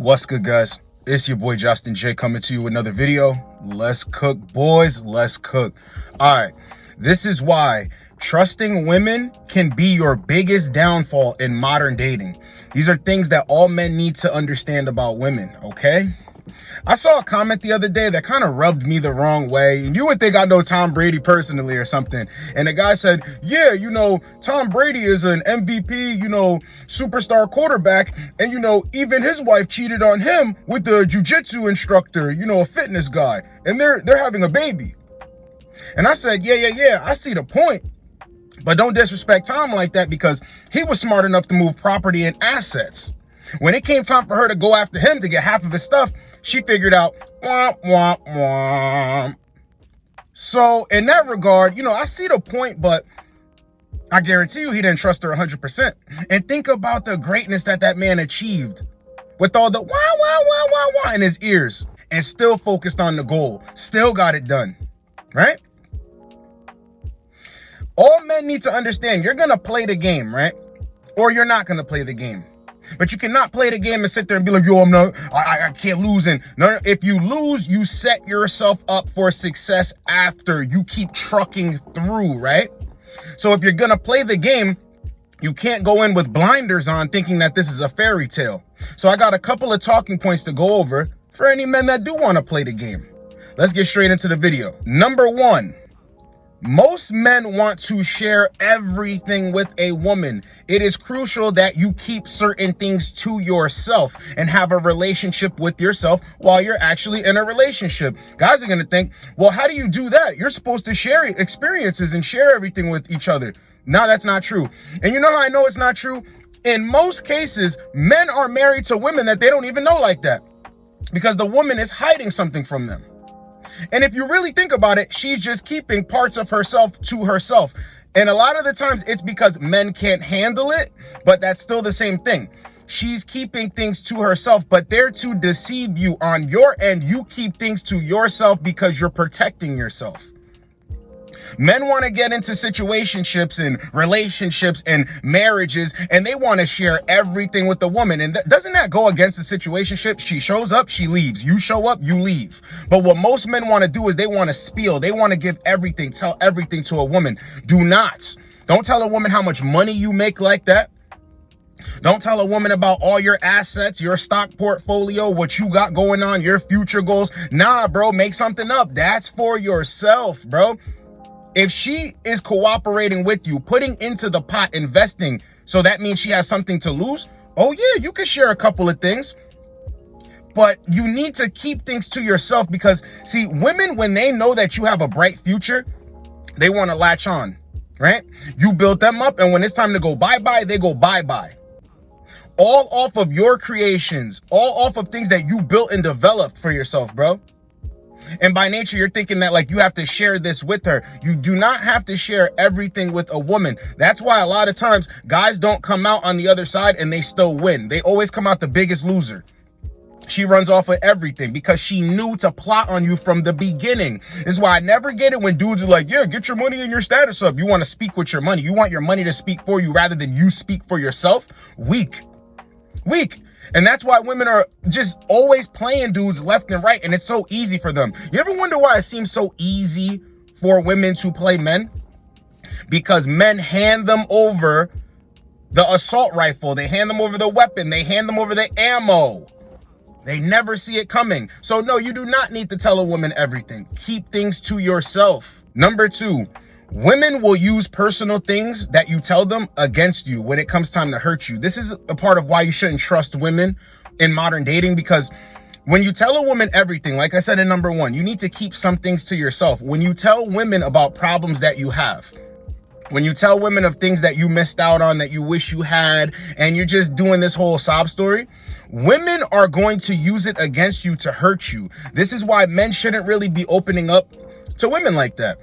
What's good, guys? It's your boy Josten J coming to you with another video. Let's cook, boys. Let's cook. All right. This is why trusting women can be your biggest downfall in modern dating. These are things that all men need to understand about women, okay? I saw a comment the other day that kind of rubbed me the wrong way. And you would think I know Tom Brady personally or something. And the guy said, yeah, Tom Brady is an MVP, superstar quarterback. And, even his wife cheated on him with the jiu-jitsu instructor, a fitness guy. And they're having a baby. And I said, yeah, I see the point. But don't disrespect Tom like that, because he was smart enough to move property and assets. When it came time for her to go after him to get half of his stuff, she figured out, womp, womp, womp. So in that regard, I see the point, but I guarantee you he didn't trust her 100%. And think about the greatness that man achieved with all the wah, wah, wah, wah, wah in his ears, and still focused on the goal, still got it done, right? All men need to understand, you're going to play the game, right? Or you're not going to play the game. But you cannot play the game and sit there and be like, yo, I can't lose. And no, if you lose, you set yourself up for success after. You keep trucking through, right? So if you're going to play the game, you can't go in with blinders on thinking that this is a fairy tale. So I got a couple of talking points to go over for any men that do want to play the game. Let's get straight into the video. Number one. Most men want to share everything with a woman. It is crucial that you keep certain things to yourself and have a relationship with yourself while you're actually in a relationship. Guys are going to think, well, how do you do that? You're supposed to share experiences and share everything with each other. No, that's not true. And you know how I know it's not true? In most cases, men are married to women that they don't even know like that, because the woman is hiding something from them. And if you really think about it, she's just keeping parts of herself to herself. And a lot of the times it's because men can't handle it, but that's still the same thing. She's keeping things to herself, but they're to deceive you. On your end, you keep things to yourself because you're protecting yourself. Men want to get into situationships and relationships and marriages, and they want to share everything with the woman. And doesn't that go against the situationship? She shows up, she leaves. You show up, you leave. But what most men want to do is they want to spiel. They want to give everything, tell everything to a woman. Do not. Don't tell a woman how much money you make like that. Don't tell a woman about all your assets, your stock portfolio, what you got going on, your future goals. Nah, bro, make something up. That's for yourself, bro. If she is cooperating with you, putting into the pot, investing, so that means she has something to lose. Oh yeah, you can share a couple of things, but you need to keep things to yourself, because see, women, when they know that you have a bright future, they want to latch on, right? You build them up, and when it's time to go bye-bye, they go bye-bye. All off of your creations, all off of things that you built and developed for yourself, bro. And by nature, you're thinking that like you have to share this with her. You do not have to share everything with a woman. That's why a lot of times guys don't come out on the other side and they still win. They always come out the biggest loser. She runs off with everything because she knew to plot on you from the beginning. This is why I never get it when dudes are like, yeah, get your money and your status up. You want to speak with your money. You want your money to speak for you rather than you speak for yourself. Weak. And that's why women are just always playing dudes left and right. And it's so easy for them. You ever wonder why it seems so easy for women to play men? Because men hand them over the assault rifle. They hand them over the weapon. They hand them over the ammo. They never see it coming. So no, you do not need to tell a woman everything. Keep things to yourself. Number two. Women will use personal things that you tell them against you when it comes time to hurt you. This is a part of why you shouldn't trust women in modern dating, because when you tell a woman everything, like I said in number one, you need to keep some things to yourself. When you tell women about problems that you have, when you tell women of things that you missed out on, that you wish you had, and you're just doing this whole sob story, women are going to use it against you to hurt you. This is why men shouldn't really be opening up to women like that.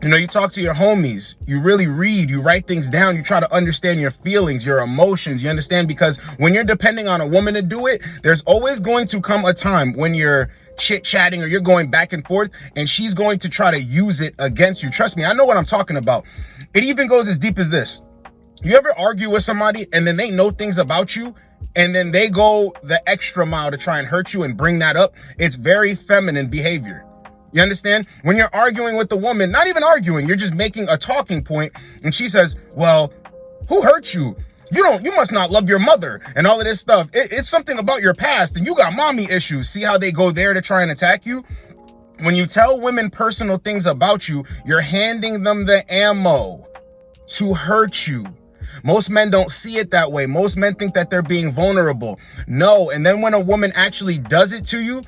You talk to your homies, you really read, you write things down, you try to understand your feelings, your emotions, you understand, because when you're depending on a woman to do it, there's always going to come a time when you're chit-chatting or you're going back and forth and she's going to try to use it against you. Trust me, I know what I'm talking about. It even goes as deep as this. You ever argue with somebody and then they know things about you and then they go the extra mile to try and hurt you and bring that up, it's very feminine behavior. You understand? When you're arguing with the woman, not even arguing, you're just making a talking point, and she says, well, who hurt you? You must not love your mother and all of this stuff. It's something about your past and you got mommy issues. See how they go there to try and attack you? When you tell women personal things about you, you're handing them the ammo to hurt you. Most men don't see it that way. Most men think that they're being vulnerable. No. And then when a woman actually does it to you,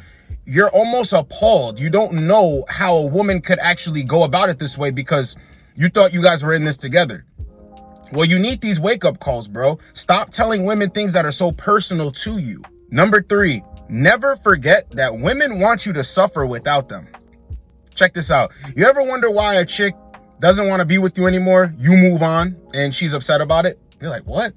you're almost appalled. You don't know how a woman could actually go about it this way because you thought you guys were in this together. Well, you need these wake-up calls, bro. Stop telling women things that are so personal to you. Number 3, never forget that women want you to suffer without them. Check this out. You ever wonder why a chick doesn't want to be with you anymore? You move on and she's upset about it. You're like, what?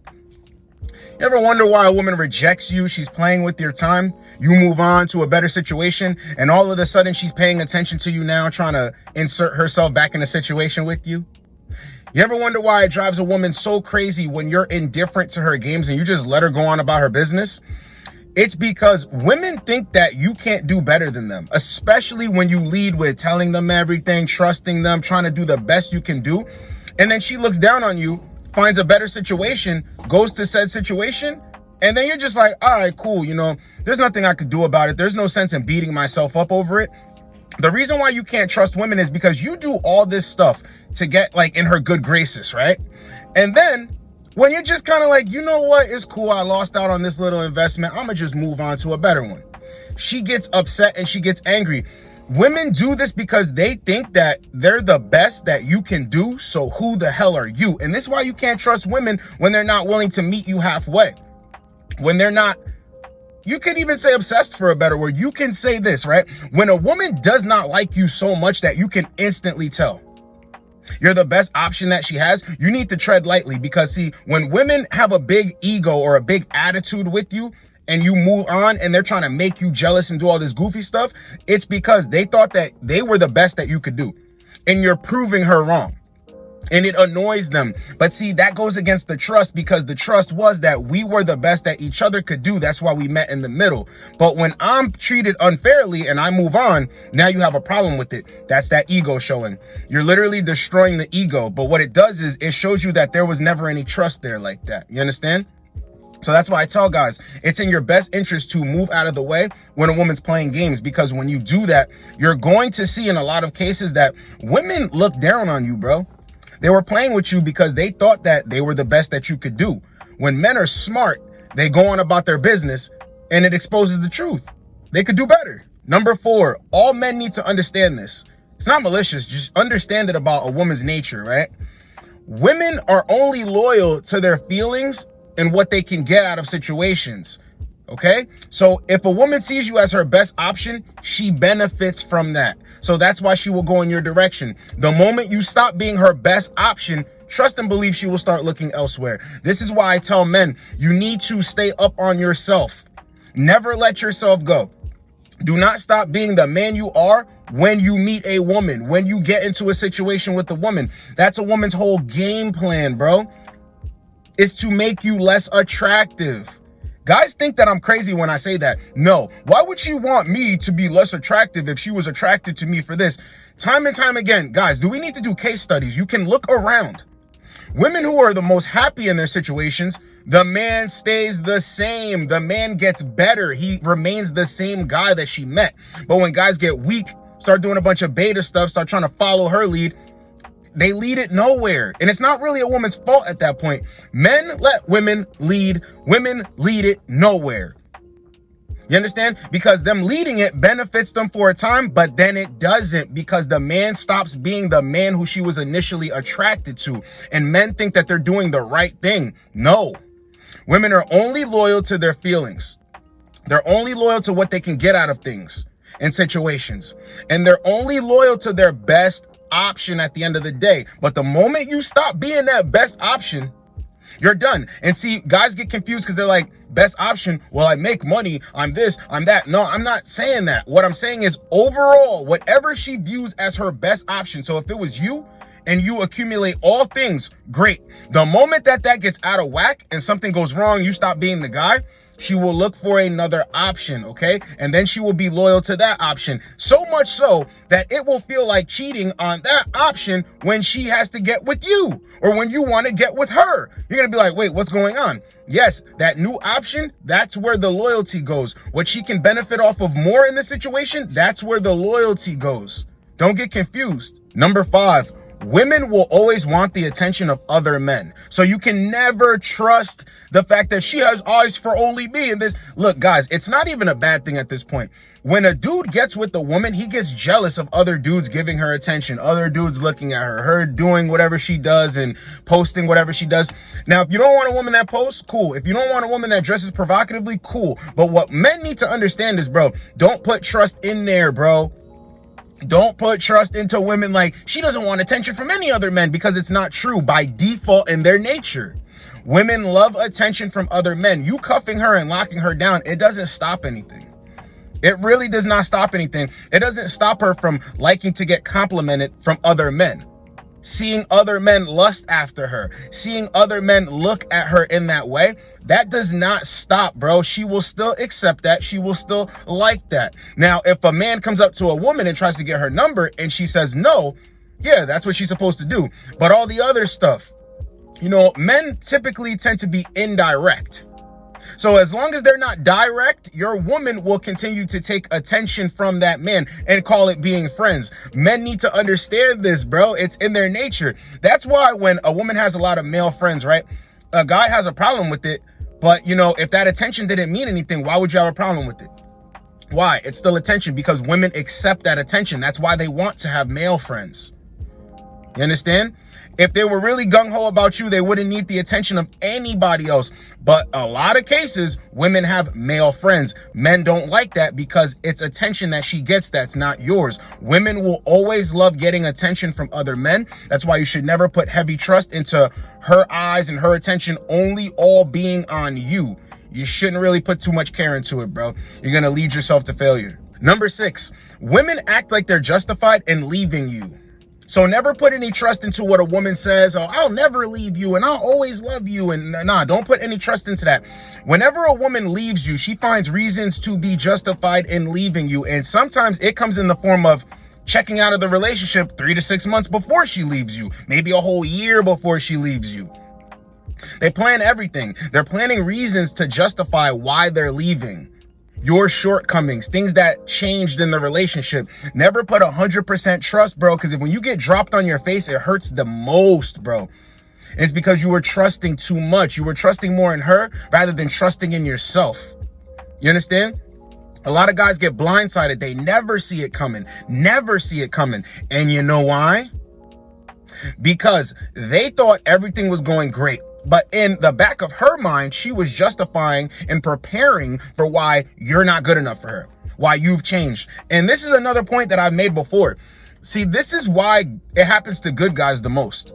You ever wonder why a woman rejects you? She's playing with your time. You move on to a better situation and all of a sudden she's paying attention to you now, trying to insert herself back in a situation with you. You ever wonder why it drives a woman so crazy when you're indifferent to her games and you just let her go on about her business? It's because women think that you can't do better than them, especially when you lead with telling them everything, trusting them, trying to do the best you can do. And then she looks down on you, finds a better situation, goes to said situation, and then you're just like, all right, cool. There's nothing I could do about it. There's no sense in beating myself up over it. The reason why you can't trust women is because you do all this stuff to get in her good graces, right? And then when you're just kind of like, you know what, it's cool, I lost out on this little investment, I'm gonna just move on to a better one. She gets upset and she gets angry. Women do this because they think that they're the best that you can do, so who the hell are you? And this is why you can't trust women when they're not willing to meet you halfway. When they're not, you could even say obsessed for a better word. You can say this, right? When a woman does not like you so much that you can instantly tell you're the best option that she has, you need to tread lightly because, see, when women have a big ego or a big attitude with you and you move on and they're trying to make you jealous and do all this goofy stuff, it's because they thought that they were the best that you could do. And you're proving her wrong. And it annoys them. But see, that goes against the trust because the trust was that we were the best that each other could do. That's why we met in the middle. But when I'm treated unfairly and I move on, now you have a problem with it. That's that ego showing. You're literally destroying the ego. But what it does is it shows you that there was never any trust there like that. You understand? So that's why I tell guys, it's in your best interest to move out of the way when a woman's playing games, because when you do that, you're going to see in a lot of cases that women look down on you, bro. They were playing with you because they thought that they were the best that you could do. When men are smart, they go on about their business and it exposes the truth. They could do better. Number 4, all men need to understand this. It's not malicious. Just understand it about a woman's nature, right? Women are only loyal to their feelings and what they can get out of situations. Okay? So if a woman sees you as her best option, she benefits from that. So that's why she will go in your direction. The moment you stop being her best option, trust and believe she will start looking elsewhere. This is why I tell men, you need to stay up on yourself. Never let yourself go. Do not stop being the man you are when you meet a woman, when you get into a situation with a woman. That's a woman's whole game plan, bro. It's to make you less attractive. Guys think that I'm crazy when I say that. No. Why would she want me to be less attractive if she was attracted to me for this? Time and time again, guys, do we need to do case studies? You can look around. Women who are the most happy in their situations, the man stays the same. The man gets better. He remains the same guy that she met. But when guys get weak, start doing a bunch of beta stuff, start trying to follow her lead, they lead it nowhere. And it's not really a woman's fault at that point. Men let women lead it nowhere. You understand? Because them leading it benefits them for a time, but then it doesn't, because the man stops being the man who she was initially attracted to. And men think that they're doing the right thing. No. Women are only loyal to their feelings. They're only loyal to what they can get out of things and situations. And they're only loyal to their best option at the end of the day. But the moment you stop being that best option, you're done. And see, guys get confused because they're like, best option, well, I make money, I'm this, I'm that. No, I'm not saying that. What I'm saying is overall, whatever she views as her best option. So if it was you and you accumulate all things, great. The moment that gets out of whack and something goes wrong, you stop being the guy, she will look for another option, okay? And then she will be loyal to that option. So much so that it will feel like cheating on that option when she has to get with you or when you want to get with her. You're going to be like, wait, what's going on? Yes, that new option, that's where the loyalty goes. What she can benefit off of more in this situation, that's where the loyalty goes. Don't get confused. Number 5. Women will always want the attention of other men. So you can never trust the fact that she has eyes for only me and this. Look, guys, it's not even a bad thing at this point. When a dude gets with a woman, he gets jealous of other dudes giving her attention, other dudes looking at her doing whatever she does and posting whatever she does. Now, if you don't want a woman that posts, cool. If you don't want a woman that dresses provocatively, cool. But what men need to understand is, bro, don't put trust in there, bro. Don't put trust into women like she doesn't want attention from any other men, because it's not true by default in their nature. Women love attention from other men. You cuffing her and locking her down, it doesn't stop anything. It really does not stop anything. It doesn't stop her from liking to get complimented from other men. Seeing other men lust after her, seeing other men look at her in that way, that does not stop, bro. She will still accept that. She will still like that. Now, if a man comes up to a woman and tries to get her number and she says no, yeah, that's what she's supposed to do. But all the other stuff, men typically tend to be indirect. So as long as they're not direct, your woman will continue to take attention from that man and call it being friends. Men need to understand this, bro. It's in their nature. That's why when a woman has a lot of male friends, right? A guy has a problem with it. But, if that attention didn't mean anything, why would you have a problem with it? Why? It's still attention, because women accept that attention. That's why they want to have male friends. You understand? If they were really gung-ho about you, they wouldn't need the attention of anybody else. But a lot of cases, women have male friends. Men don't like that because it's attention that she gets that's not yours. Women will always love getting attention from other men. That's why you should never put heavy trust into her eyes and her attention only all being on you. You shouldn't really put too much care into it, bro. You're going to lead yourself to failure. Number 6, women act like they're justified in leaving you. So never put any trust into what a woman says. Oh, I'll never leave you and I'll always love you. And nah, don't put any trust into that. Whenever a woman leaves you, she finds reasons to be justified in leaving you. And sometimes it comes in the form of checking out of the relationship 3 to 6 months before she leaves you, maybe a whole year before she leaves you. They plan everything. They're planning reasons to justify why they're leaving. Your shortcomings, things that changed in the relationship. Never put 100% trust, bro, because when you get dropped on your face, it hurts the most, bro. It's because you were trusting too much. You were trusting more in her rather than trusting in yourself. You understand? A lot of guys get blindsided. They never see it coming. Never see it coming. And you know why? Because they thought everything was going great. But in the back of her mind, she was justifying and preparing for why you're not good enough for her, why you've changed. And this is another point that I've made before. See, this is why it happens to good guys the most.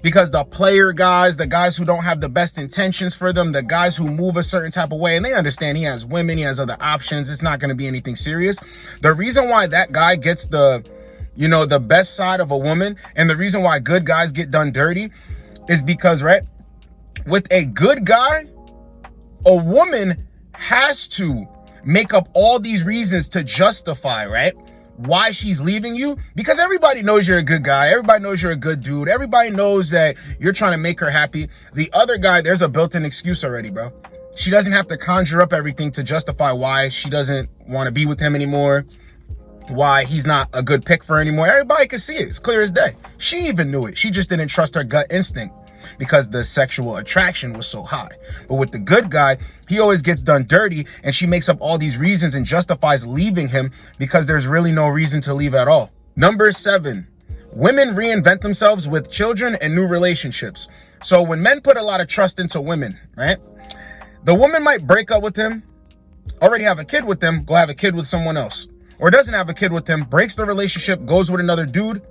Because the player guys, the guys who don't have the best intentions for them, the guys who move a certain type of way, and they understand he has women, he has other options, it's not going to be anything serious. The reason why that guy gets the best side of a woman, and the reason why good guys get done dirty is because, right, with a good guy, a woman has to make up all these reasons to justify, right, why she's leaving you. Because everybody knows you're a good guy. Everybody knows you're a good dude. Everybody knows that you're trying to make her happy. The other guy, there's a built-in excuse already, bro. She doesn't have to conjure up everything to justify why she doesn't want to be with him anymore, why he's not a good pick for her anymore. Everybody can see it. It's clear as day. She even knew it. She just didn't trust her gut instinct because the sexual attraction was so high. But with the good guy, he always gets done dirty, and she makes up all these reasons and justifies leaving him because there's really no reason to leave at all. Number 7, women reinvent themselves with children and new relationships. So when men put a lot of trust into women, right, the woman might break up with him, already have a kid with them, go have a kid with someone else. Or doesn't have a kid with him, breaks the relationship, goes with another dude,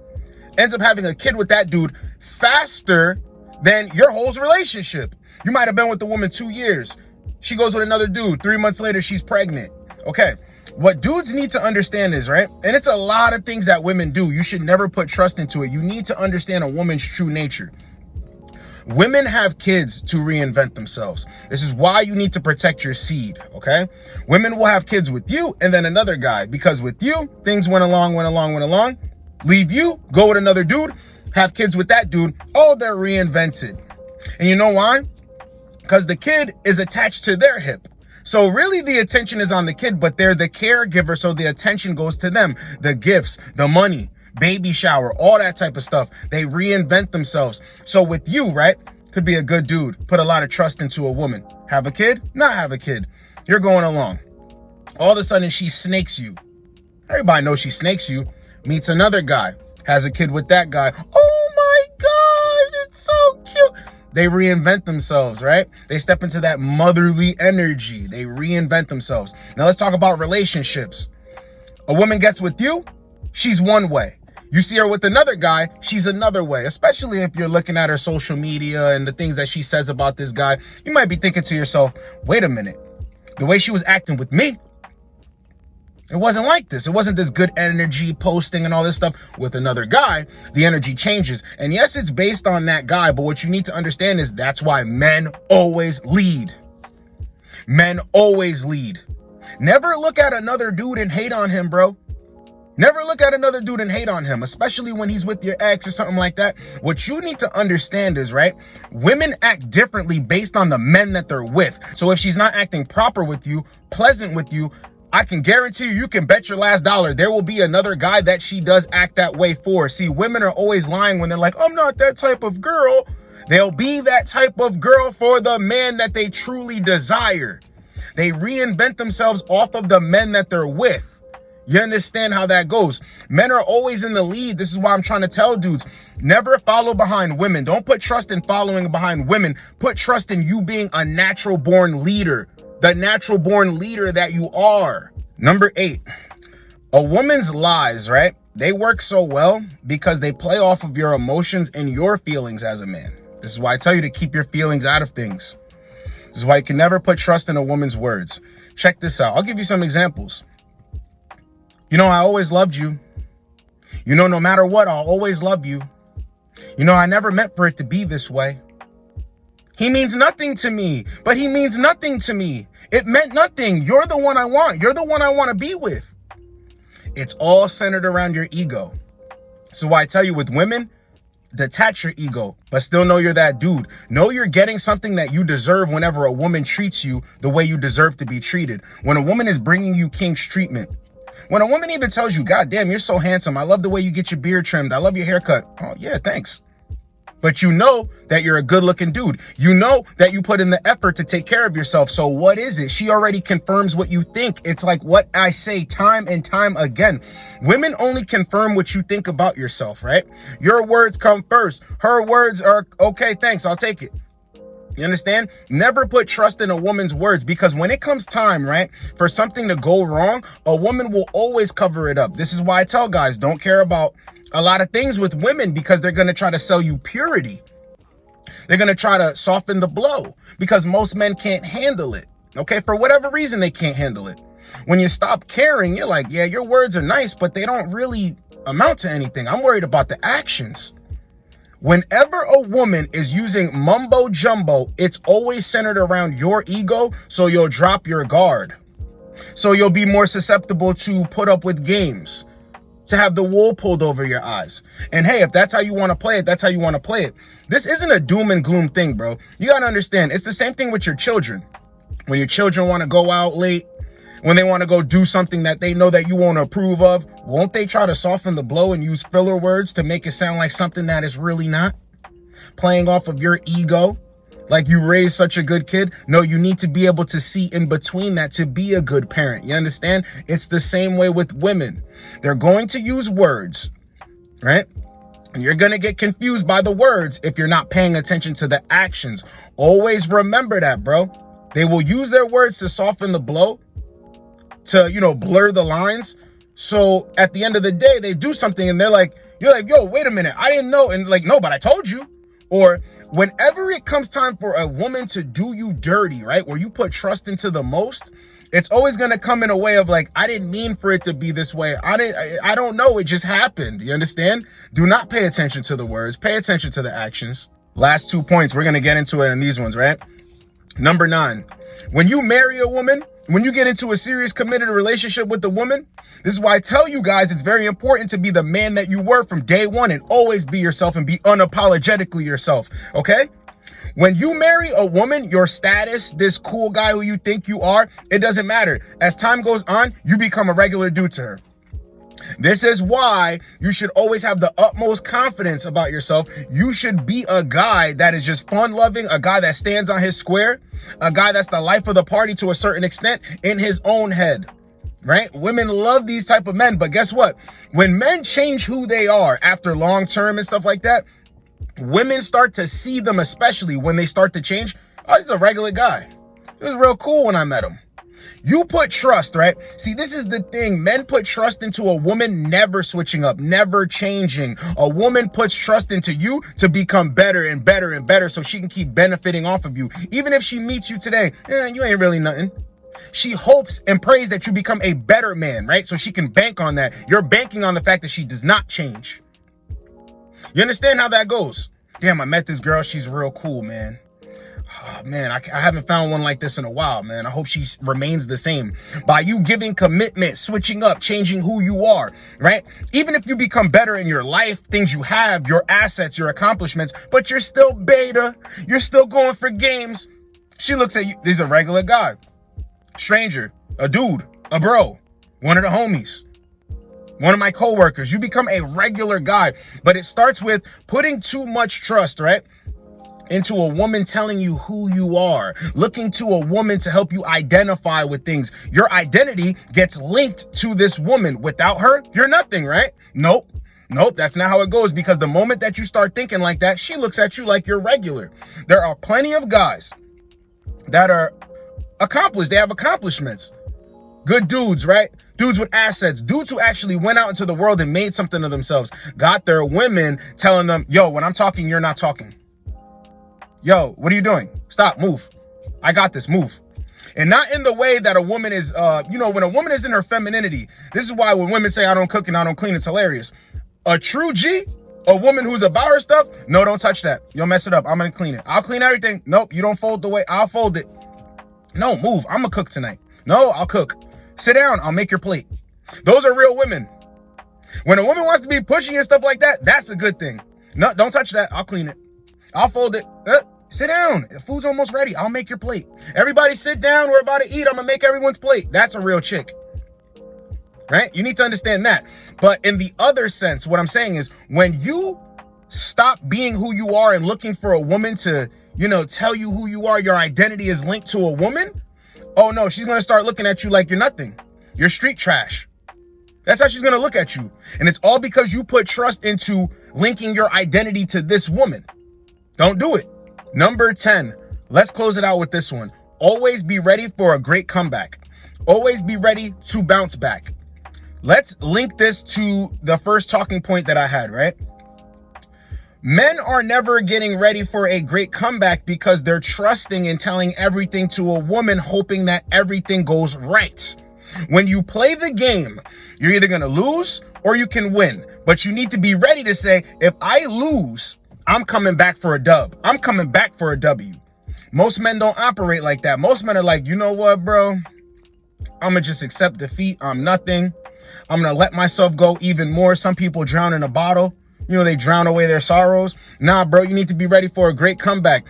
ends up having a kid with that dude faster than your whole relationship. You might have been with the woman 2 years. She goes with another dude. 3 months later, she's pregnant. Okay. What dudes need to understand is, right, and it's a lot of things that women do. You should never put trust into it. You need to understand a woman's true nature. Women have kids to reinvent themselves. This is why you need to protect your seed, okay? Women will have kids with you and then another guy, because with you, things went along, leave you, go with another dude, have kids with that dude. Oh, they're reinvented. And you know why? Because the kid is attached to their hip. So really the attention is on the kid, but they're the caregiver, so the attention goes to them. The gifts, the money, baby shower, all that type of stuff. They reinvent themselves. So with you, right, could be a good dude, put a lot of trust into a woman. Have a kid, not have a kid. You're going along. All of a sudden she snakes you. Everybody knows she snakes you. Meets another guy, has a kid with that guy. Oh my God, it's so cute. They reinvent themselves, right? They step into that motherly energy. They reinvent themselves. Now let's talk about relationships. A woman gets with you, she's one way. You see her with another guy, she's another way, especially if you're looking at her social media and the things that she says about this guy. You might be thinking to yourself, wait a minute, the way she was acting with me, it wasn't like this. It wasn't this good energy posting and all this stuff. With another guy, the energy changes. And yes, it's based on that guy, but what you need to understand is that's why men always lead. Men always lead. Never look at another dude and hate on him, bro. Never look at another dude and hate on him, especially when he's with your ex or something like that. What you need to understand is, right, women act differently based on the men that they're with. So if she's not acting proper with you, pleasant with you, I can guarantee you can bet your last dollar there will be another guy that she does act that way for. See, women are always lying when they're like, I'm not that type of girl. They'll be that type of girl for the man that they truly desire. They reinvent themselves off of the men that they're with. You understand how that goes? Men are always in the lead. This is why I'm trying to tell dudes, never follow behind women. Don't put trust in following behind women. Put trust in you being a natural born leader, the natural born leader that you are. Number 8, a woman's lies, right? They work so well because they play off of your emotions and your feelings as a man. This is why I tell you to keep your feelings out of things. This is why you can never put trust in a woman's words. Check this out. I'll give you some examples. You know, I always loved you. You know, no matter what, I'll always love you. You know, I never meant for it to be this way. He means nothing to me, but he means nothing to me. It meant nothing. You're the one I want. You're the one I want to be with. It's all centered around your ego. So why I tell you with women, detach your ego, but still know you're that dude. Know you're getting something that you deserve whenever a woman treats you the way you deserve to be treated. When a woman is bringing you king's treatment. When a woman even tells you, God damn, you're so handsome. I love the way you get your beard trimmed. I love your haircut. Oh, yeah, thanks. But you know that you're a good looking dude. You know that you put in the effort to take care of yourself. So what is it? She already confirms what you think. It's like what I say time and time again. Women only confirm what you think about yourself, right? Your words come first. Her words are, okay, thanks, I'll take it. You understand? Never put trust in a woman's words, because when it comes time, right, for something to go wrong, a woman will always cover it up. This is why I tell guys, don't care about a lot of things with women, because they're going to try to sell you purity. They're going to try to soften the blow because most men can't handle it. Okay. For whatever reason, they can't handle it. When you stop caring, you're like, yeah, your words are nice, but they don't really amount to anything. I'm worried about the actions. Whenever a woman is using mumbo jumbo, it's always centered around your ego. So you'll drop your guard. So you'll be more susceptible to put up with games, to have the wool pulled over your eyes. And hey, if that's how you want to play it, that's how you want to play it. This isn't a doom and gloom thing, bro. You got to understand, it's the same thing with your children. When your children want to go out late, when they want to go do something that they know that you won't approve of, won't they try to soften the blow and use filler words to make it sound like something that is really not? Playing off of your ego, like you raised such a good kid. No, you need to be able to see in between that to be a good parent. You understand? It's the same way with women. They're going to use words, right? And you're going to get confused by the words if you're not paying attention to the actions. Always remember that, bro. They will use their words to soften the blow, to, you know, blur the lines. So at the end of the day, they do something and they're like, you're like, yo, wait a minute, I didn't know. And like, no, but I told you. Or whenever it comes time for a woman to do you dirty, right, where you put trust into the most, It's always going to come in a way of like, I didn't mean for it to be this way. I don't know. It just happened. You understand? Do not pay attention to the words. Pay attention to the actions. Last 2 points. We're going to get into it in these ones, right? Number 9, when you marry a woman, when you get into a serious committed relationship with a woman, this is why I tell you guys, it's very important to be the man that you were from day one and always be yourself and be unapologetically yourself. Okay? When you marry a woman, your status, this cool guy who you think you are, it doesn't matter. As time goes on, you become a regular dude to her. This is why you should always have the utmost confidence about yourself. You should be a guy that is just fun-loving, a guy that stands on his square, a guy that's the life of the party to a certain extent in his own head, right? Women love these type of men, but guess what? When men change who they are after long term and stuff like that, women start to see them, especially when they start to change. Oh, he's a regular guy. It was real cool when I met him. You put trust, right? See, this is the thing. Men put trust into a woman never switching up, never changing. A woman puts trust into you to become better and better and better so she can keep benefiting off of you. Even if she meets you today, you ain't really nothing. She hopes and prays that you become a better man, right? So she can bank on that. You're banking on the fact that she does not change. You understand how that goes? Damn, I met this girl. She's real cool, man. Oh, man, I haven't found one like this in a while, man. I hope she remains the same. By you giving commitment, switching up, changing who you are, right? Even if you become better in your life, things you have, your assets, your accomplishments, but you're still beta. You're still going for games. She looks at you. This is a regular guy, stranger, a dude, a bro, one of the homies. One of my coworkers. You become a regular guy, but it starts with putting too much trust, right? Into a woman telling you who you are, looking to a woman to help you identify with things. Your identity gets linked to this woman. Without her, you're nothing, right? Nope, that's not how it goes, because the moment that you start thinking like that, she looks at you like you're regular. There are plenty of guys that are accomplished. They have accomplishments. Good dudes, right? Dudes with assets, dudes who actually went out into the world and made something of themselves, got their women telling them, yo, when I'm talking, you're not talking. Yo, what are you doing? Stop, move. I got this, move. And not in the way that a woman is, when a woman is in her femininity, this is why when women say, I don't cook and I don't clean, it's hilarious. A true G, a woman who's about her stuff, no, don't touch that. You'll mess it up. I'm going to clean it. I'll clean everything. Nope, you don't fold the way. I'll fold it. No, move. I'm going to cook tonight. No, I'll cook. Sit down. I'll make your plate. Those are real women. When a woman wants to be pushy and stuff like that, that's a good thing. No, don't touch that. I'll clean it. I'll fold it. Sit down. The food's almost ready. I'll make your plate. Everybody sit down. We're about to eat. I'm going to make everyone's plate. That's a real chick. Right? You need to understand that. But in the other sense, what I'm saying is when you stop being who you are and looking for a woman to, tell you who you are, your identity is linked to a woman. Oh no, she's going to start looking at you like you're nothing. You're street trash. That's how she's going to look at you. And it's all because you put trust into linking your identity to this woman. Don't do it. Number 10, let's close it out with this one. Always be ready for a great comeback. Always be ready to bounce back. Let's link this to the first talking point that I had, right? Men are never getting ready for a great comeback because they're trusting and telling everything to a woman, hoping that everything goes right. When you play the game, you're either going to lose or you can win. But you need to be ready to say, if I lose, I'm coming back for a dub. I'm coming back for a W. Most men don't operate like that. Most men are like, you know what, bro? I'm going to just accept defeat. I'm nothing. I'm going to let myself go even more. Some people drown in a bottle. They drown away their sorrows. Nah, bro, you need to be ready for a great comeback.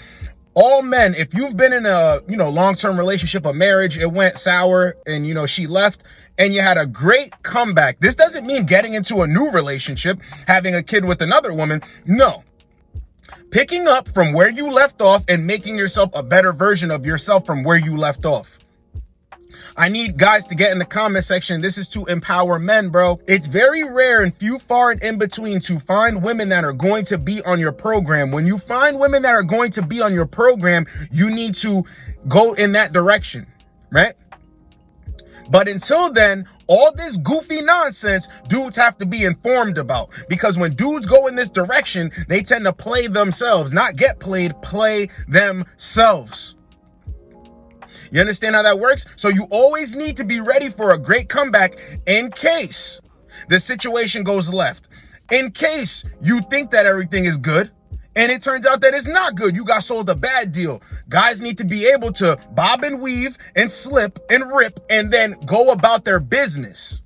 All men, if you've been in a, long-term relationship, a marriage, it went sour and, she left and you had a great comeback. This doesn't mean getting into a new relationship, having a kid with another woman. No. Picking up from where you left off and making yourself a better version of yourself from where you left off. I need guys to get in the comment section. This is to empower men, bro. It's very rare and few far and in between to find women that are going to be on your program. When you find women that are going to be on your program, you need to go in that direction, right? But until then, all this goofy nonsense, dudes have to be informed about. Because when dudes go in this direction, they tend to play themselves. Not get played, play themselves. You understand how that works? So you always need to be ready for a great comeback in case the situation goes left. In case you think that everything is good and it turns out that it's not good. You got sold a bad deal. Guys need to be able to bob and weave and slip and rip and then go about their business.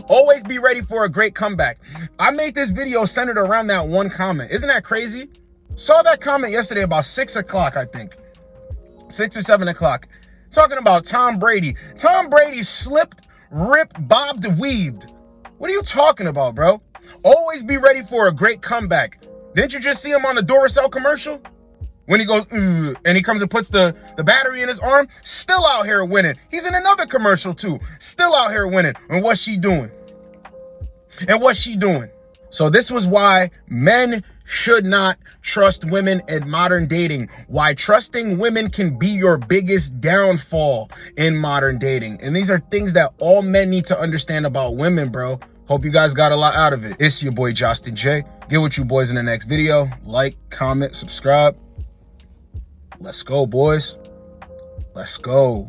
Always be ready for a great comeback. I made this video centered around that one comment. Isn't that crazy? Saw that comment yesterday about 6 o'clock, I think. 6 or 7 o'clock. Talking about Tom Brady. Tom Brady slipped, ripped, bobbed, weaved. What are you talking about, bro? Always be ready for a great comeback. Didn't you just see him on the Duracell commercial? When he goes, and he comes and puts the battery in his arm, still out here winning. He's in another commercial too, still out here winning. And what's she doing? So this was why men should not trust women in modern dating. Why trusting women can be your biggest downfall in modern dating. And these are things that all men need to understand about women, bro. Hope you guys got a lot out of it. It's your boy, Josten J. Get with you boys in the next video. Like, comment, subscribe. Let's go, boys. Let's go.